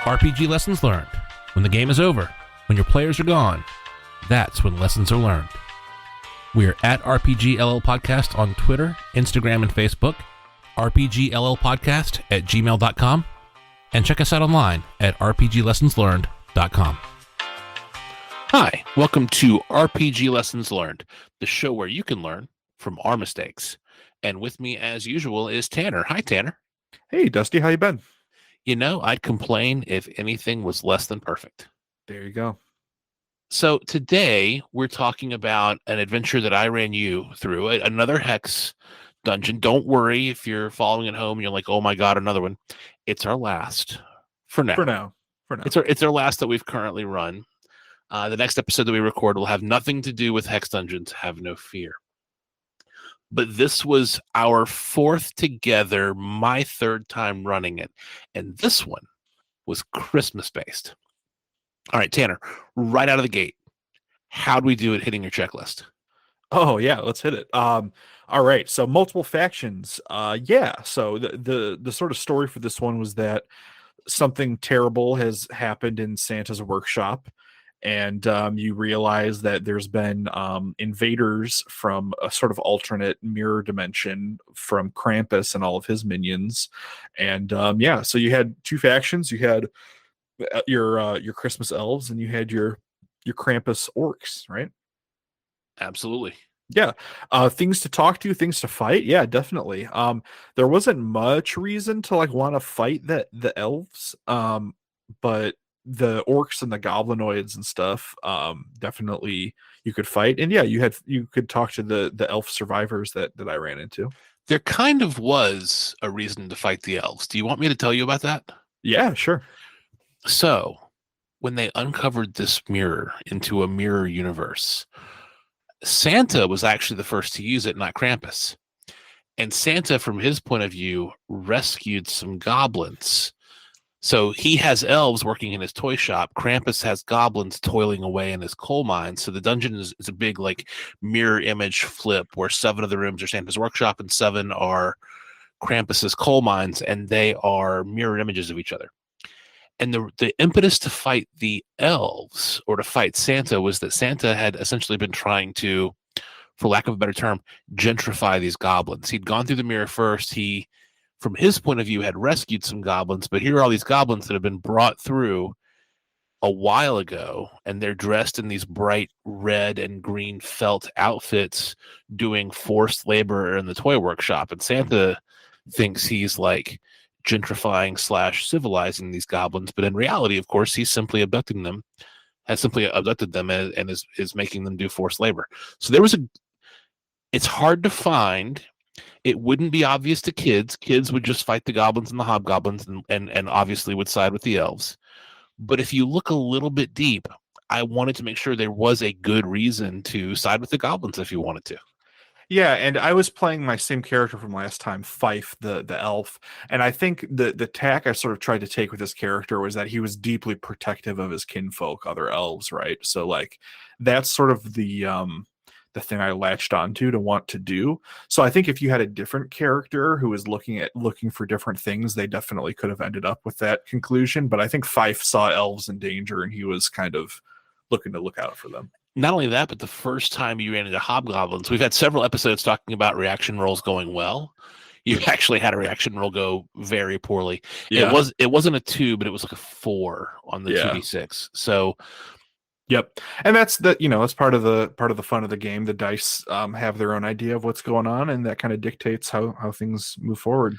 RPG lessons learned. When the game is over, when your players are gone, that's when lessons are learned. We're at RPGLL Podcast on Twitter, Instagram, and Facebook, rpgllpodcast@gmail.com, and check us out online at rpglessonslearned.com. Hi, welcome to RPG Lessons Learned, the show where you can learn from our mistakes. And with me, as usual, is Tanner. Hi, Tanner. Hey, Dusty, how you been? You know, I'd complain if anything was less than perfect. There you go. So today we're talking about an adventure that I ran you through, another hex dungeon. Don't worry if you're following at home and you're like, oh my God, another one. It's our last for now. For now. It's our last that we've currently run. The next episode that we record will have nothing to do with hex dungeons. Have no fear. But this was our fourth together, my third time running it. And this one was Christmas-based. All right, Tanner, right out of the gate, how'd we do it hitting your checklist? Oh, yeah, let's hit it. All right, so multiple factions. So the sort of story for this one was that something terrible has happened in Santa's workshop. And you realize that there's been invaders from a sort of alternate mirror dimension from Krampus and all of his minions. And so you had two factions. You had your Christmas elves, and you had your Krampus orcs, right? Absolutely. Yeah. Things to talk to, things to fight. Yeah, definitely. There wasn't much reason to want to fight the elves. But the orcs and the goblinoids and stuff, definitely you could fight. And yeah, you could talk to the elf survivors that I ran into. There kind of was a reason to fight the elves. Do you want me to tell you about that? Yeah, sure. So when they uncovered this mirror into a mirror universe, Santa was actually the first to use it, not Krampus. And Santa, from his point of view, rescued some goblins. So he has elves working in his toy shop. Krampus has goblins toiling away in his coal mine. So the dungeon is a big mirror image flip where 7 of the rooms are Santa's workshop and 7 are Krampus's coal mines, and they are mirror images of each other. And the impetus to fight the elves or to fight Santa was that Santa had essentially been trying to, for lack of a better term, gentrify these goblins. He'd gone through the mirror first. He, from his point of view, had rescued some goblins, but here are all these goblins that have been brought through a while ago, and they're dressed in these bright red and green felt outfits doing forced labor in the toy workshop. And Santa thinks he's gentrifying / civilizing these goblins, but in reality, of course, he's simply abducting them, has simply abducted them and is making them do forced labor. So it's hard to find. It wouldn't be obvious to kids. Kids would just fight the goblins and the hobgoblins and obviously would side with the elves. But if you look a little bit deep, I wanted to make sure there was a good reason to side with the goblins if you wanted to. Yeah, and I was playing my same character from last time, Fife, the elf, and I think the tack I sort of tried to take with this character was that he was deeply protective of his kinfolk, other elves, right? So that's sort of the thing I latched onto to want to do. So I think if you had a different character who was looking for different things, they definitely could have ended up with that conclusion. But I think Fife saw elves in danger, and he was kind of looking to look out for them. Not only that, but the first time you ran into hobgoblins, we've had several episodes talking about reaction rolls going well. You actually had a reaction roll go very poorly. Yeah. It wasn't a 2, but it was a 4 on the 2d6. So, yep, and that's that's part of the fun of the game. The dice have their own idea of what's going on, and that kind of dictates how things move forward.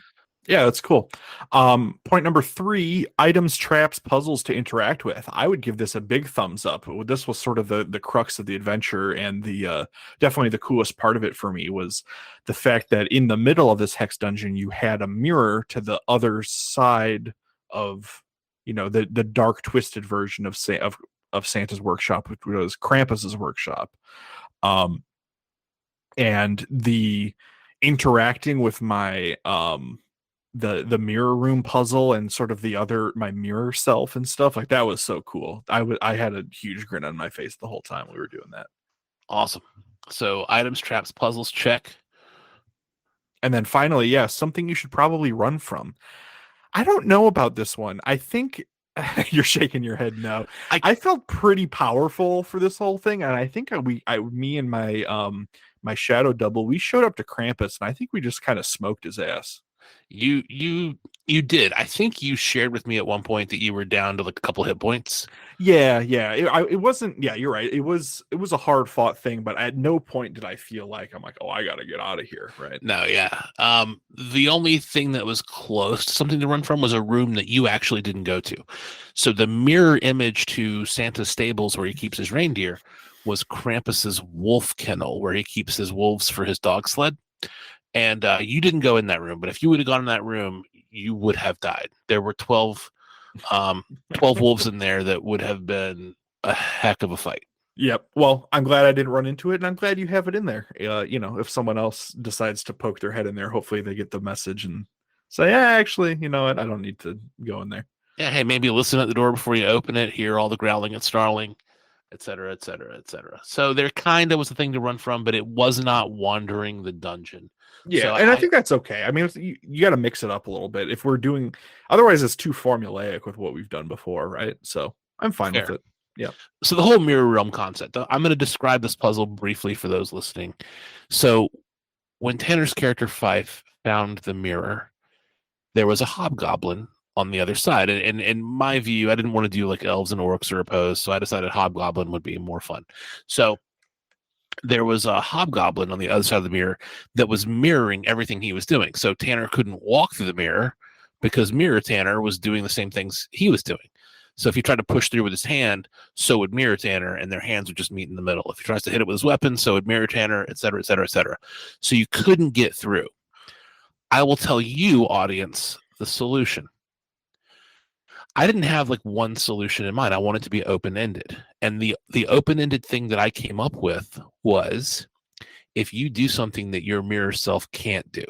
Yeah, that's cool. Point number 3, items, traps, puzzles to interact with. I would give this a big thumbs up. This was sort of the crux of the adventure, and the definitely the coolest part of it for me was the fact that in the middle of this hex dungeon, you had a mirror to the other side of, the dark, twisted version of Santa's workshop, which was Krampus's workshop. And the interacting with my the mirror room puzzle and sort of my mirror self and stuff that was so cool. I had a huge grin on my face the whole time we were doing that. Awesome. So items, traps, puzzles, check. And then finally, something you should probably run from. I don't know about this one. I think You're shaking your head no. I I felt pretty powerful for this whole thing, and I think me and my shadow double, we showed up to Krampus, and I think we just kind of smoked his ass. you did. I think you shared with me at one point that you were down to like a couple hit points. Yeah. It wasn't. Yeah, you're right. It was a hard fought thing, but at no point did I feel like I'm like, oh, I gotta get out of here, right? No, yeah. The only thing that was close to something to run from was a room that you actually didn't go to. So the mirror image to Santa's stables where he keeps his reindeer was Krampus's wolf kennel where he keeps his wolves for his dog sled. And you didn't go in that room, but if you would have gone in that room, you would have died. There were 12 wolves in there that would have been a heck of a fight. Yep. Well, I'm glad I didn't run into it, and I'm glad you have it in there. If someone else decides to poke their head in there, hopefully they get the message and say, "Yeah, actually, you know what? I don't need to go in there." Yeah, hey, maybe listen at the door before you open it, hear all the growling and snarling, et cetera, et cetera, et cetera. So there kind of was a thing to run from, but it was not wandering the dungeon. Yeah, So and I I think that's okay. I mean, you got to mix it up a little bit if we're doing. Otherwise, it's too formulaic with what we've done before, right? So I'm fine with fair. it. Yeah. So the whole mirror realm concept. I'm going to describe this puzzle briefly for those listening. So when Tanner's character Fife found the mirror, there was a hobgoblin on the other side. And in my view, I didn't want to do like elves and orcs or opposed, so I decided hobgoblin would be more fun. So there was a hobgoblin on the other side of the mirror that was mirroring everything he was doing. So Tanner couldn't walk through the mirror because Mirror Tanner was doing the same things he was doing. So if he tried to push through with his hand, so would Mirror Tanner, and their hands would just meet in the middle. If he tries to hit it with his weapon, so would Mirror Tanner, et cetera, et cetera, et cetera. So you couldn't get through. I will tell you, audience, the solution. I didn't have like one solution in mind. I wanted to be open ended. And the open ended thing that I came up with was if you do something that your mirror self can't do.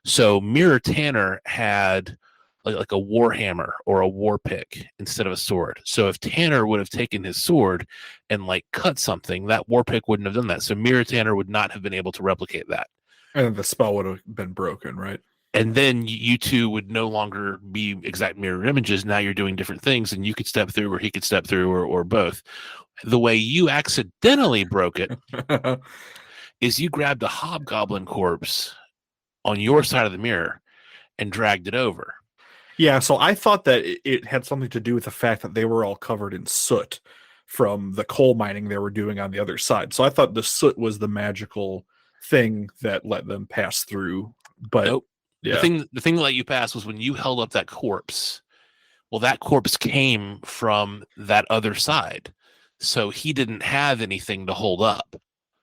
So Mirror Tanner had like a war hammer or a war pick instead of a sword. So if Tanner would have taken his sword and like cut something, that war pick wouldn't have done that. So Mirror Tanner would not have been able to replicate that. And the spell would have been broken, right? And then you two would no longer be exact mirror images. Now you're doing different things, and you could step through, or he could step through, or both. The way you accidentally broke it is you grabbed a hobgoblin corpse on your side of the mirror and dragged it over. Yeah, so I thought that it had something to do with the fact that they were all covered in soot from the coal mining they were doing on the other side. So I thought the soot was the magical thing that let them pass through. But Nope. yeah, The thing that let you pass was when you held up that corpse. Well, that corpse came from that other side. So he didn't have anything to hold up.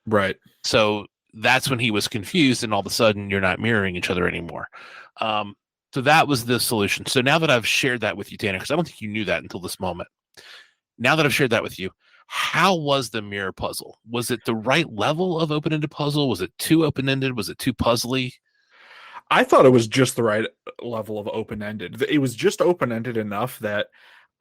right. So that's when he was confused, and all of a sudden you're not mirroring each other anymore. So that was the solution. So now that I've shared that with you, Tanner, because I don't think you knew that until this moment. Now that I've shared that with you, how was the mirror puzzle? Was it the right level of open-ended puzzle? Was it too open-ended? Was it too puzzly? I thought it was just the right level of open ended. It was just open ended enough that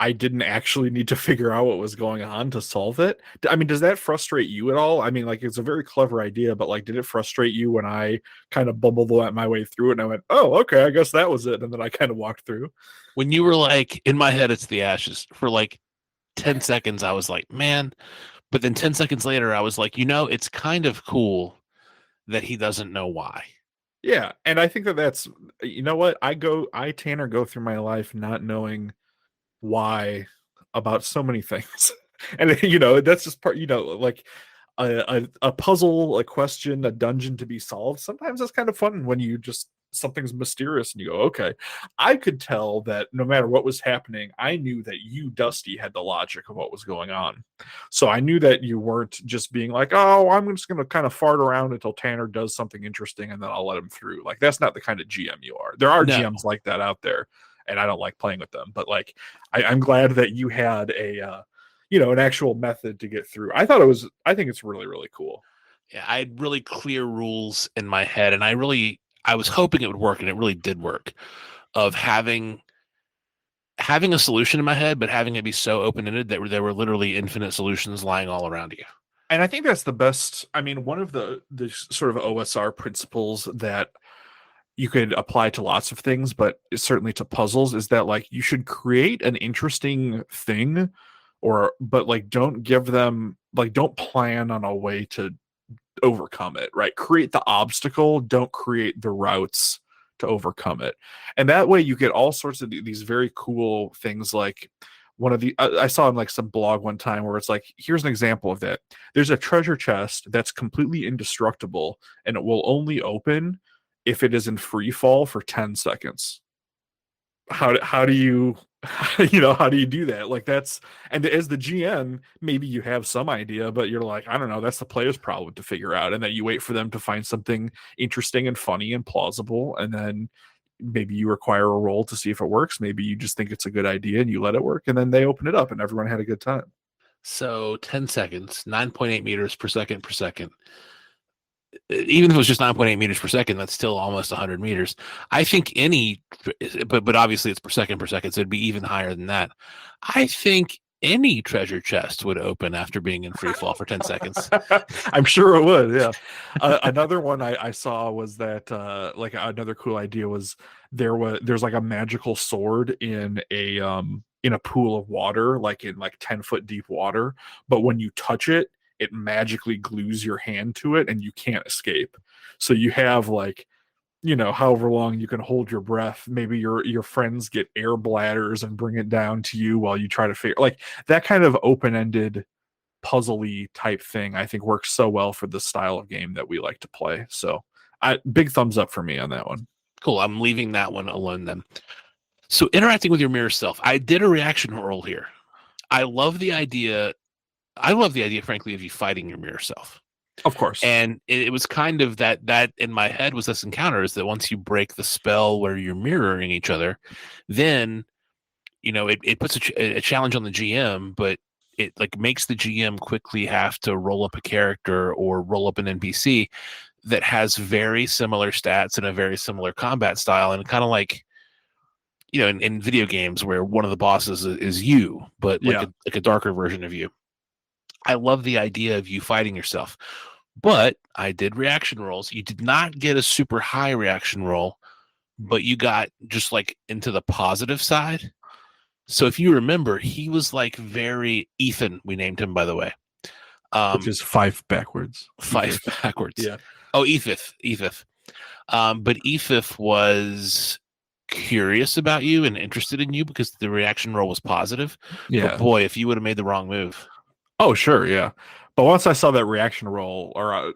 I didn't actually need to figure out what was going on to solve it. I mean, does that frustrate you at all? I mean, like, it's a very clever idea, but like, did it frustrate you when I kind of bumbled my way through it and I went, oh, okay, I guess that was it. And then I kind of walked through. When you were like, in my head, it's the ashes. For like 10 seconds, I was like, man. But then 10 seconds later, I was like, it's kind of cool that he doesn't know why. Yeah. And I think that's, you know what? Tanner, go through my life not knowing why about so many things. And that's just part, like a puzzle, a question, a dungeon to be solved. Sometimes that's kind of fun when you just something's mysterious and you go, okay. I could tell that no matter what was happening, I knew that you, Dusty, had the logic of what was going on. So I knew that you weren't just being like, oh, I'm just gonna kind of fart around until Tanner does something interesting and then I'll let him through. Like, that's not the kind of GM you are. There are No. GMs like that out there, and I don't like playing with them. But like, I'm glad that you had an actual method to get through. I think it's really, really cool. Yeah, I had really clear rules in my head, and I was hoping it would work, and it really did work. Of having a solution in my head, but having it be so open ended that there were literally infinite solutions lying all around you. And I think that's the best. I mean, one of the sort of OSR principles that you could apply to lots of things, but certainly to puzzles, is that like you should create an interesting thing, or but like don't give them like don't plan on a way to overcome it, right? Create the obstacle, don't create the routes to overcome it. And that way you get all sorts of these very cool things. Like one of the I saw on like some blog one time where it's like, here's an example of that. There's a treasure chest that's completely indestructible and it will only open if it is in free fall for 10 seconds. How do you how do you do that? Like that's, and as the GM, maybe you have some idea, but you're like, I don't know, that's the player's problem to figure out. And then you wait for them to find something interesting and funny and plausible, and then maybe you require a roll to see if it works. Maybe you just think it's a good idea and you let it work, and then they open it up and everyone had a good time. So 10 seconds, 9.8 meters per second per second. Even if it was just 9.8 meters per second, that's still almost 100 meters. I think any, but obviously it's per second, so it'd be even higher than that. I think any treasure chest would open after being in free fall for 10 seconds. I'm sure it would. Yeah. Another one I saw was that like another cool idea was there's like a magical sword in a pool of water, like in like 10-foot deep water. But when you touch it, it magically glues your hand to it and you can't escape. So you have like, however long you can hold your breath. Maybe your friends get air bladders and bring it down to you while you try to figure, like, that kind of open-ended puzzly type thing I think works so well for the style of game that we like to play. So big thumbs up for me on that one. Cool. I'm leaving that one alone then. So interacting with your mirror self. I did a reaction roll here. I love the idea, frankly, of you fighting your mirror self. Of course. And it was kind of that in my head was this encounter, is that once you break the spell where you're mirroring each other, then, it puts a challenge on the GM, but it like makes the GM quickly have to roll up a character or roll up an NPC that has very similar stats and a very similar combat style. And kind of like, in video games where one of the bosses is you, but like a darker version of you. I love the idea of you fighting yourself, but I did reaction rolls. You did not get a super high reaction roll, but you got just like into the positive side. So if you remember, he was like very Ethan. We named him, by the way, which is 5 backwards. 5 backwards. Yeah. Oh, Ethith. But Ethith was curious about you and interested in you because the reaction roll was positive. Yeah. But boy, if you would have made the wrong move. Oh, sure, yeah. But once I saw that reaction roll, or I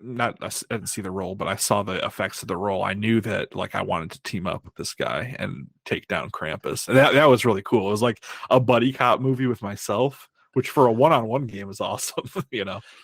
didn't see the roll, but I saw the effects of the roll, I knew that like I wanted to team up with this guy and take down Krampus. And that was really cool. It was like a buddy cop movie with myself, which for a one-on-one game is awesome.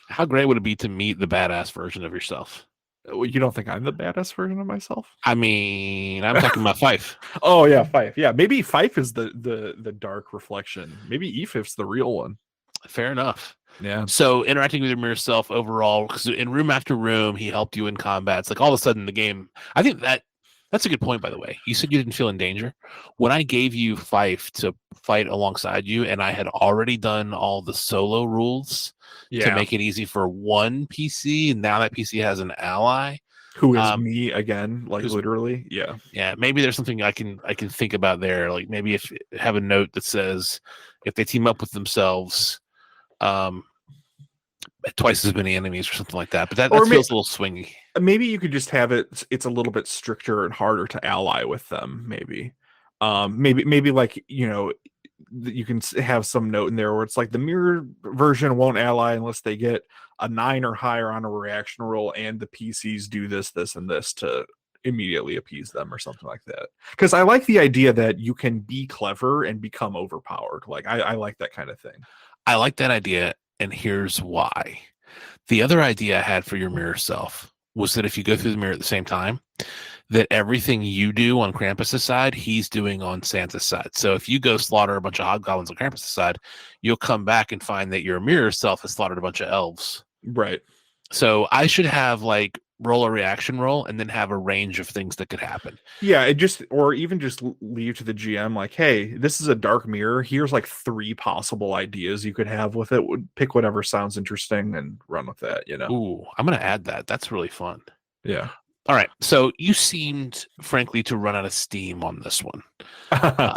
How great would it be to meet the badass version of yourself? You don't think I'm the badass version of myself? I mean, I'm talking about Fife. Oh yeah, Fife. Yeah, maybe Fife is the dark reflection. Maybe Efif's the real one. Fair enough. Yeah. So interacting with your mirror self overall, because in room after room, he helped you in combat. It's like all of a sudden the game. I think that's a good point, by the way. You said you didn't feel in danger. When I gave you Fife to fight alongside you, and I had already done all the solo rules to make it easy for one PC, and now that PC has an ally who is me again, like literally. Yeah. Maybe there's something I can think about there. Like maybe if have a note that says if they team up with themselves, twice as many enemies or something like that. But that feels a little swingy. Maybe you could just have it's a little bit stricter and harder to ally with them. Maybe like, you can have some note in there where it's like the mirror version won't ally unless they get a 9 or higher on a reaction roll, and the PCs do this, and this to immediately appease them or something like that. Because I like the idea that you can be clever and become overpowered. Like I like that kind of thing. I like that idea, and here's why. The other idea I had for your mirror self was that if you go through the mirror at the same time, that everything you do on Krampus's side, he's doing on Santa's side. So if you go slaughter a bunch of hobgoblins on Krampus's side, you'll come back and find that your mirror self has slaughtered a bunch of elves. Right. So I should have like roll a reaction roll and then have a range of things that could happen. Yeah, or even just leave to the GM like, hey, this is a dark mirror. Here's like 3 possible ideas you could have with it. Pick whatever sounds interesting and run with that, Ooh, I'm gonna add that. That's really fun. Yeah. All right. So you seemed, frankly, to run out of steam on this one. Uh,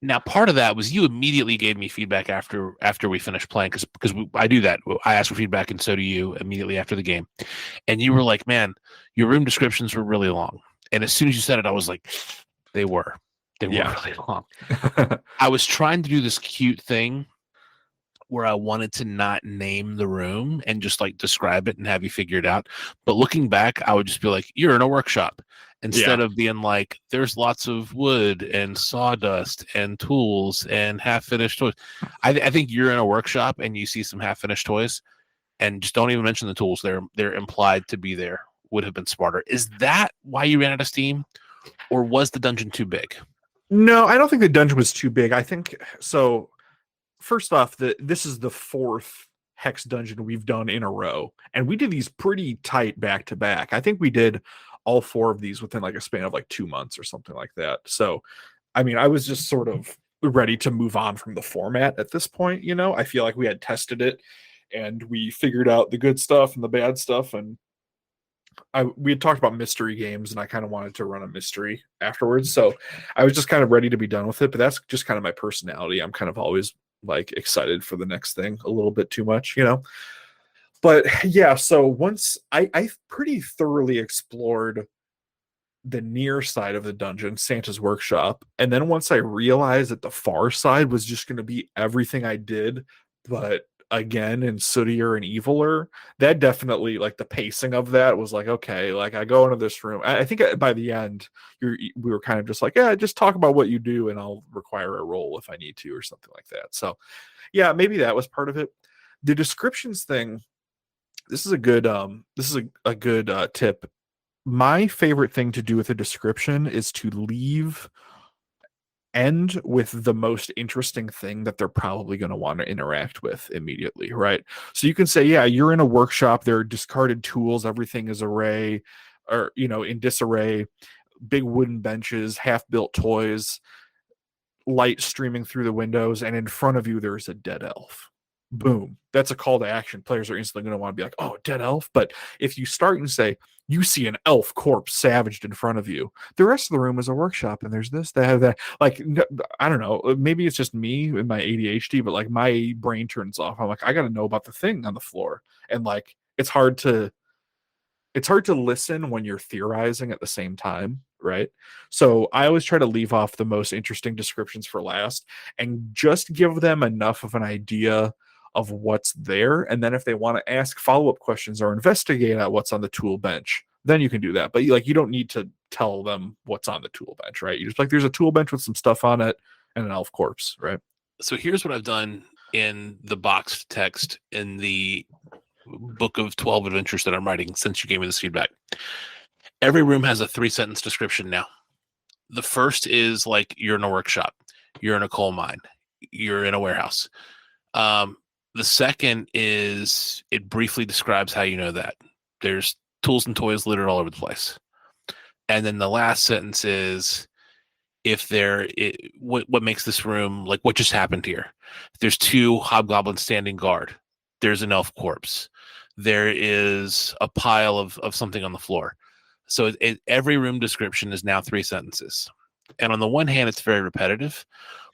Now, part of that was you immediately gave me feedback after we finished playing because I do that. I ask for feedback, and so do you immediately after the game. And you were like, "Man, your room descriptions were really long." And as soon as you said it, I was like, "They were, they were Yeah. really long." I was trying to do this cute thing where I wanted to not name the room and just like describe it and have you figure it out. But looking back, I would just be like, "You're in a workshop," instead Yeah. of being like, "There's lots of wood and sawdust and tools and half finished toys." I think you're in a workshop and you see some half finished toys, and just don't even mention the tools. They're implied to be there. Would have been smarter. Is that why you ran out of steam, or was the dungeon too big? No, I don't think the dungeon was too big. I think so. First off, this is the fourth hex dungeon we've done in a row, and we did these pretty tight back to back. I think we did all four of these within like a span of like 2 months or something like that. So, I mean, I was just sort of ready to move on from the format at this point. I feel like we had tested it and we figured out the good stuff and the bad stuff, and we had talked about mystery games, and I kind of wanted to run a mystery afterwards. So I was just kind of ready to be done with it. But that's just kind of my personality. I'm kind of always like excited for the next thing a little bit too much. But yeah, so once I pretty thoroughly explored the near side of the dungeon, Santa's workshop, and then once I realized that the far side was just going to be everything I did, but again and sootier and eviler, that definitely, like, the pacing of that was like, okay, like I go into this room. I think by the end we were kind of just like, yeah, just talk about what you do and I'll require a roll if I need to or something like that. So yeah, maybe that was part of it. The descriptions thing, this is a good tip. My favorite thing to do with a description is to end with the most interesting thing that they're probably going to want to interact with immediately, right? So you can say, yeah, you're in a workshop, there are discarded tools, everything is array, or in disarray, big wooden benches, half-built toys, light streaming through the windows, and in front of you there's a dead elf. Boom. That's a call to action. Players are instantly going to want to be like, oh, dead elf. But if you start and say, you see an elf corpse savaged in front of you, the rest of the room is a workshop, and there's this, that. Like, I don't know. Maybe it's just me and my ADHD, but like my brain turns off. I'm like, I got to know about the thing on the floor. And like, it's hard to listen when you're theorizing at the same time, right? So I always try to leave off the most interesting descriptions for last and just give them enough of an idea of what's there. And then if they want to ask follow-up questions or investigate out what's on the tool bench, then you can do that. But you don't need to tell them what's on the tool bench, right? You just like, there's a tool bench with some stuff on it and an elf corpse, right? So here's what I've done in the boxed text in the book of 12 adventures that I'm writing since you gave me this feedback. Every room has a 3-sentence description now. The first is like, you're in a workshop, you're in a coal mine, you're in a warehouse. The second is, it briefly describes how you know that. There's tools and toys littered all over the place. And then the last sentence is, what makes this room, like, what just happened here? There's 2 hobgoblins standing guard. There's an elf corpse. There is a pile of something on the floor. So every room description is now 3 sentences. And on the one hand, it's very repetitive.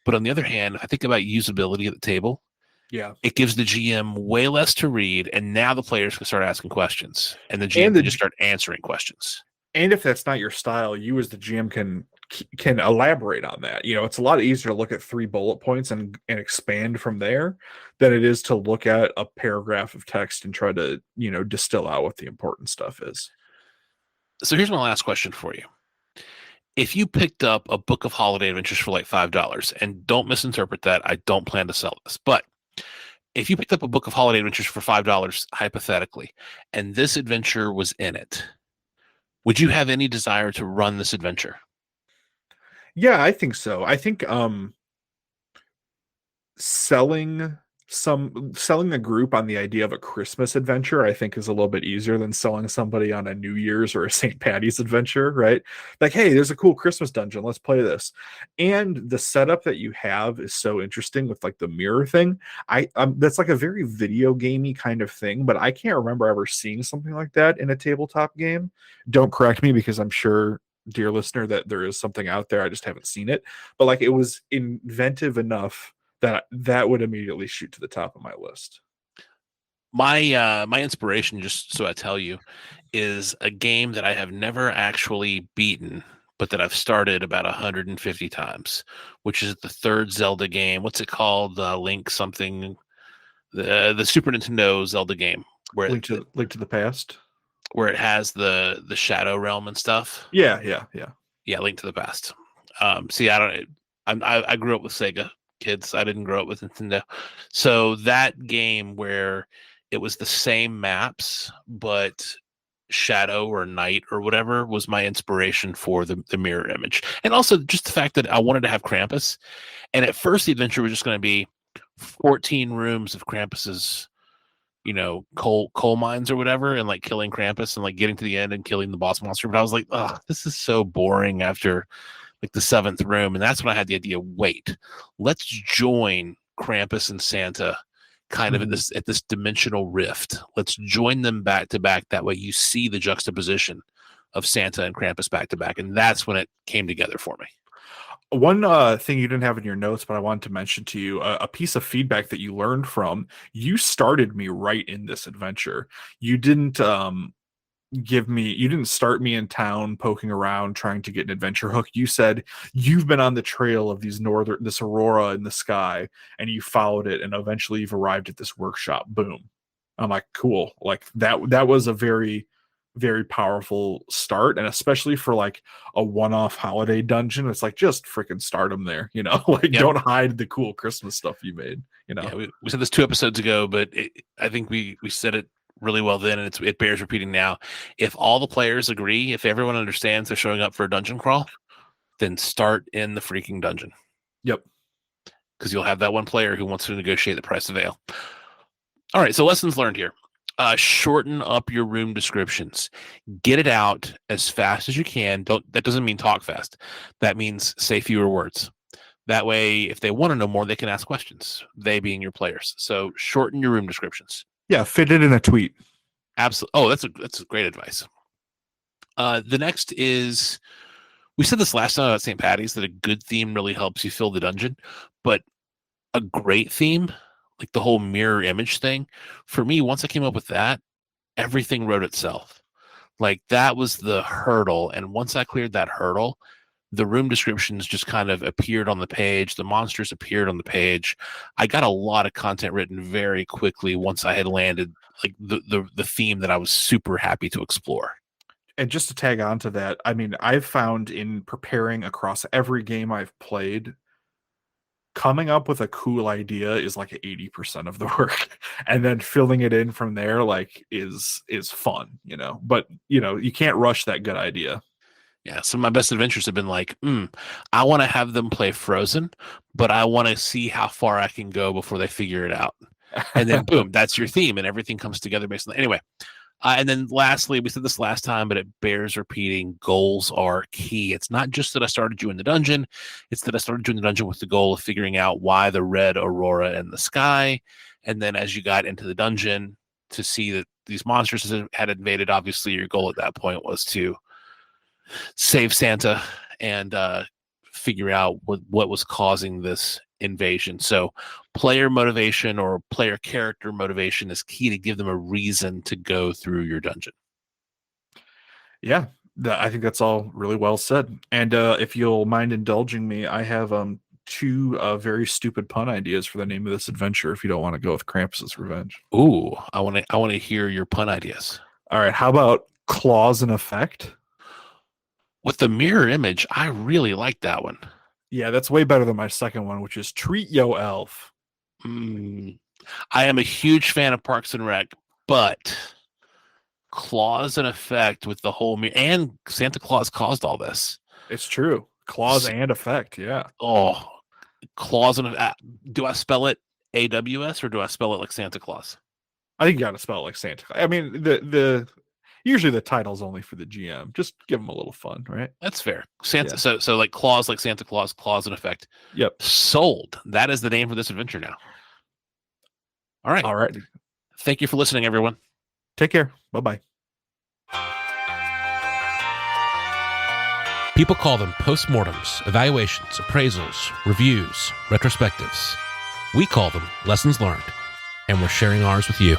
But on the other hand, I think about usability at the table. Yeah. It gives the GM way less to read. And now the players can start asking questions. And the GM And can just start answering questions. and if that's not your style, you as the GM can elaborate on that. It's a lot easier to look at 3 bullet points and expand from there than it is to look at a paragraph of text and try to distill out what the important stuff is. So here's my last question for you. If you picked up a book of holiday adventures for like $5, and don't misinterpret that, I don't plan to sell this, but if you picked up a book of holiday adventures for $5, hypothetically, and this adventure was in it, would you have any desire to run this adventure? Yeah, I think so. I think selling some selling the group on the idea of a Christmas adventure, I think is a little bit easier than selling somebody on a New Year's or a St. Patty's adventure, right? Like, hey, there's a cool Christmas dungeon. Let's play this. And the setup that you have is so interesting with like the mirror thing. That's like a very video gamey kind of thing, but I can't remember ever seeing something like that in a tabletop game. Don't correct me because I'm sure, dear listener, that there is something out there. I just haven't seen it. But like it was inventive enough that would immediately shoot to the top of my list. My inspiration, just so I tell you, is a game that I have never actually beaten, but that I've started about 150 times, which is the third Zelda game. What's it called? Link something, the Super Nintendo Zelda game where Link to the Past. Where it has the Shadow Realm and stuff. Yeah. Yeah, Link to the Past. See, I grew up with Sega kids. I didn't grow up with Nintendo. So that game where it was the same maps, but shadow or night or whatever was my inspiration for the mirror image. And also just the fact that I wanted to have Krampus. And at first the adventure was just going to be 14 rooms of Krampus's, coal mines or whatever, and like killing Krampus and like getting to the end and killing the boss monster. But I was like, oh, this is so boring after like the seventh room. And that's when I had the idea, wait, let's join Krampus and Santa kind of at this dimensional rift. Let's join them back to back. That way you see the juxtaposition of Santa and Krampus back to back. And that's when it came together for me. One thing you didn't have in your notes, but I wanted to mention to you, a piece of feedback that you learned from, you started me right in this adventure. You didn't you didn't start me in town poking around trying to get an adventure hook. You said you've been on the trail of this aurora in the sky, and you followed it, and eventually you've arrived at this workshop. Boom. I'm like, cool. Like that was a very, very powerful start, and especially for like a one-off holiday dungeon, it's like just freaking start them there, like Yep. Don't hide the cool Christmas stuff you made. Yeah, we said this 2 episodes ago, but I think we said it really well then, and it bears repeating now. If all the players agree, if everyone understands they're showing up for a dungeon crawl, then start in the freaking dungeon. Yep. Because you'll have that one player who wants to negotiate the price of ale. All right, so lessons learned here. Shorten up your room descriptions. Get it out as fast as you can. That doesn't mean talk fast. That means say fewer words. That way, if they want to know more, they can ask questions, they being your players. So shorten your room descriptions. Yeah, fit it in a tweet. Absolutely. Oh, that's a great advice. The next is, we said this last time about St. Patty's, that a good theme really helps you fill the dungeon, but a great theme, like the whole mirror image thing, for me, once I came up with that, everything wrote itself. Like that was the hurdle. And once I cleared that hurdle, the room descriptions just kind of appeared on the page. The monsters appeared on the page. I got a lot of content written very quickly once I had landed like the theme that I was super happy to explore. And just to tag on to that, I mean, I've found in preparing across every game I've played, coming up with a cool idea is like 80% of the work, and then filling it in from there like is fun, but you can't rush that good idea. Yeah, some of my best adventures have been like, I want to have them play Frozen, but I want to see how far I can go before they figure it out. And then boom, that's your theme, and everything comes together based on that. Anyway, and then lastly, we said this last time, but it bears repeating, goals are key. It's not just that I started you in the dungeon, it's that I started you in the dungeon with the goal of figuring out why the red aurora in the sky. And then as you got into the dungeon to see that these monsters had invaded, obviously your goal at that point was to save Santa and figure out what was causing this invasion. So player motivation or player character motivation is key to give them a reason to go through your dungeon. Yeah, I think that's all really well said. And if you'll mind indulging me, I have two very stupid pun ideas for the name of this adventure if you don't want to go with Krampus's Revenge. Ooh, I want to hear your pun ideas. All right, how about Claws in Effect? With the mirror image, I really like that one. Yeah, that's way better than my second one, which is Treat Yo Elf. I am a huge fan of Parks and Rec, but Claws in Effect with the whole mirror, and Santa Claus caused all this. It's true. Claws and Effect, yeah. Oh, Claws in Effect. Do I spell it AWS, or do I spell it like Santa Claus? I think you got to spell it like Santa. I mean, the usually the title's only for the GM. Just give them a little fun, right? That's fair. Santa. Yeah. So like clause like Santa Claus, clause in effect. Yep. Sold. That is the name for this adventure now. All right. All right. Thank you for listening, everyone. Take care. Bye-bye. People call them postmortems, evaluations, appraisals, reviews, retrospectives. We call them lessons learned, and we're sharing ours with you.